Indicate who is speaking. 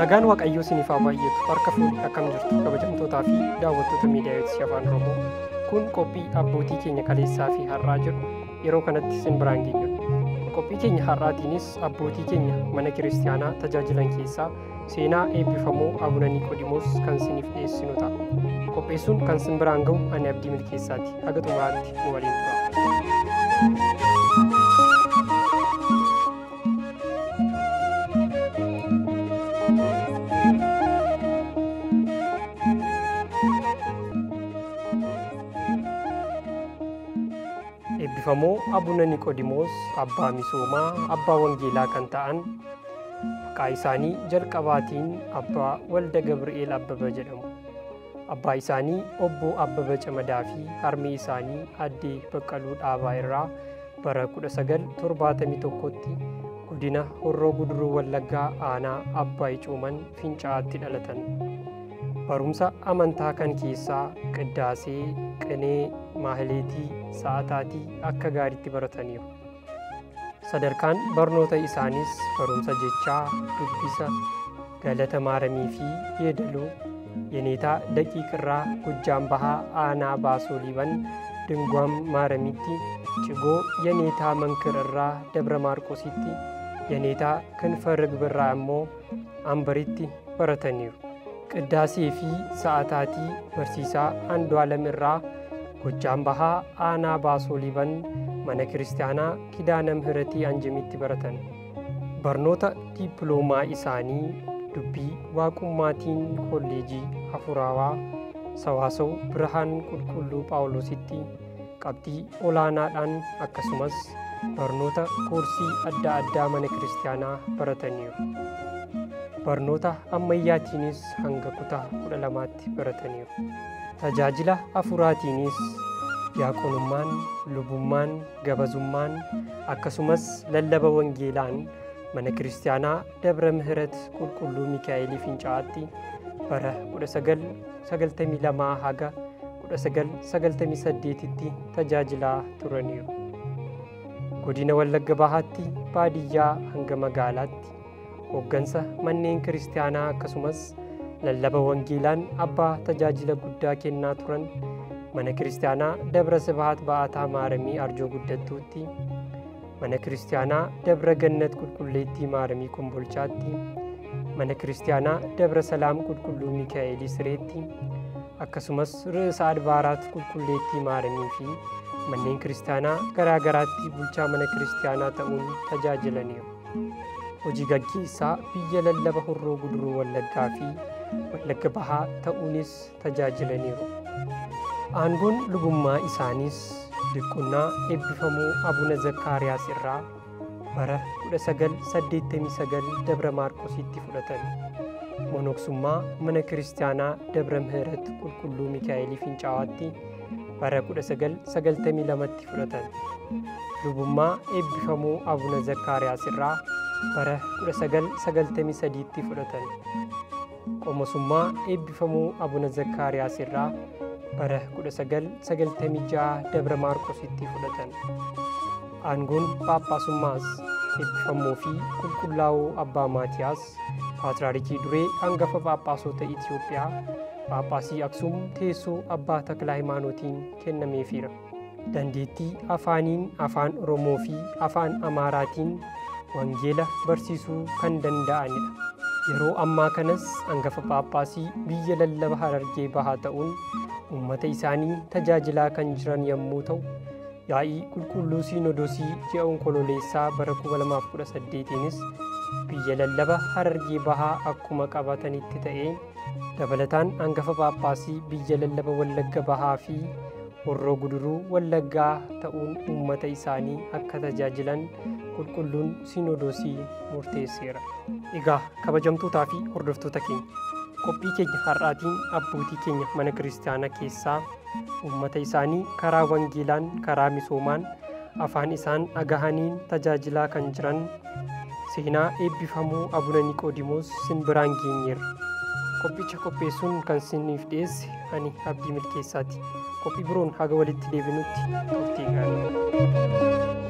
Speaker 1: Nagaan Waaqayyoo isiniif haa baay'atu. Harka fuudhii akkam jirtu kabajamtootaa fi daawwattoota miidiyaa Yootisi Afaan Oromoo. Kun qophii abbootii keenya kaleessaa fi har'aa jedhu yeroo kanatti isin biraan geenyudha. Qophii keenya har'aatiinis abbootii keenya mana kiristaanaa tajaajilan keessaa seenaa eebbifamoo Abuna Niqoodimoos kan isiniif dhiyeessinu ta'a. Qopheessuun kan isin biraan ga'u ani Abdii Milkeessaati. Haga xumuraatti nu waliin tura. Eebbifamoo Abuna Niqoodimoos abbaa misoomaa, abbaa wangeelaa kan ta'an maqaa isaanii jalqabaatiin abbaa Walda Gabri'eel Abbabaa jedhamu. Abbaa isaanii obbo Abbabaa Camadaa fi harmee isaanii addee Baqqaluu Dhaabaa irraa bara 1971tti godina Horroo Guduruu Wallaggaa aanaa Abbaay Cuuman Fincaa'aatti dhalatan. Barumsa amantaa kan keessaa qiddaasee, qinee, maahleetii, sa'ataatii akka gaariitti barataniiru. Sadarkaan barnoota isaanis barumsa jechaa, dubbisa, galata maaramii fi yeedaloo, yeneetaa daqiiqirraa Gojjaan Bahaa aanaa Baasooliiban Dingwaam Maaramitti, Cigoo yeneetaa Mankirarraa Dabra Maarqositti, yeneetaa Kinfa Rigbirraa immoo Ambaritti barataniiru. Qiddaasee fi sa'ataatii barsiisaa Andu'aalam irraa Gojjaan Bahaa aanaa Baasooliiban mana kiristaanaa Kidaana Mihiratii Anjimitti baratan. Barnoota diippiloomaa isaanii dubbii waaqummaatiin kolleejii Hafuuraawaa Sawaasoo Birhaan Qulqulluu Phaawulositti qabxii olaanaadhaan akkasumas barnoota koorsii adda addaa mana kiristaanaa barataniiru. Barnoota ammayyaatiinis hanga kutaa 12tti barataniiru. Tajaajila hafuuraatiinis diyaaqonummaan, lubummaan, gabazummaan akkasumas lallaba wangeelaan mana kiristaanaa Dabra Mihirat Qulqulluu Mikaa'elii Fincaa'aatti bara 1992 haga 1998tti tajaajilaa turaniiru. Godina Wallagga Bahaatti baadiyyaa hanga magaalaatti hooggansa manneen kiristaanaa akkasumas lallaba wangeelaan abbaa tajaajila guddaa kennaa turan mana kiristaanaa Dabra Sibahat Ba'ataa Maaramii Arjoo Guddattuutti, mana kiristaanaa Dabra Gannat Qulqulleettii Maaramii Kombolchaatti, mana kiristaanaa Dabra Salaam Qulqulluu Mikaa'elii Sireetti, akkasumas Ra'isa Adbaaraat Qulqulleettii Maaramii fi manneen kiristaanaa garaa garaatti bulchaa mana kiristaanaa ta'uun tajaajilaniiru. Hojii gaggeessaa biyya lallaba Horroo Guduruu Wallaggaa fi Wallagga Bahaa ta'uunis tajaajilaniiru. Aangoon lubummaa isaaniis diqqummaa eebbifamoo Abuna Zakkaariyaas irraa bara 1989 Dabra Maarqositti fudhatan. Monoksummaa mana kiristaanaa Dabra Mihirat Qulqulluu Mikaa'elii Fincaa'aatti bara 1992tti fudhatan. Lubummaa eebbifamoo Abuna Zakkaariyaas irraa bara 1993tti fudhatan. Qomosummaa eebbifamoo Abuna Zakkaariyaas irraa bara 1996 Dabra Maarqositti fudhatan. Aangoon Phaaphaasummaas eebbifamoo fi qulqullaa'oo Abbaa Maatiyaas Paatriyaarkii duree hangafa Phaaphaasota Itoophiyaa Phaaphaasii Aksuum teessoo Abbaa Taklaa Hayimaanootiin kennameefira. Dandeettii afaaniin afaan Oromoo fi afaan Amaaraatiin wangeela barsiisuu kan danda'anidha. Yeroo ammaa kanas hangafa Phaaphaasii biyya lallaba Harargee Bahaa ta'uun uummata isaanii tajaajilaa kan jiran yommuu ta'u, yaa'ii qulqulluu Siinodoosii ji'a Onkololeessaa bara 2018nis biyya lallaba Harargee Bahaa akkuma qabatanitti ta'ee dabalataan hangafa Phaaphaasii biyya lallaba Wallagga Bahaa fi Horroo Guduruu Wallaggaa ta'uun uummata isaanii akka tajaajilan qulqulluun Siinodoosii murteesseera. Egaa kabajamtootaa fi hordoftoota keenya qophii keenya har'aatiin abbootii keenya mana kiristaanaa keessaa uummata isaanii karaa wangeelaan, karaa misoomaan, afaan isaan dhagahaniin tajaajilaa kan jiran seenaa eebbifamoo Abuna Niqoodimoos isin biraan geenyeerra. Qophicha qopheessuun kan isiniif dhiyeesse ani Abdii Milkeessaati. Qophii biroon haga walitti deebinutti turtii gaarii.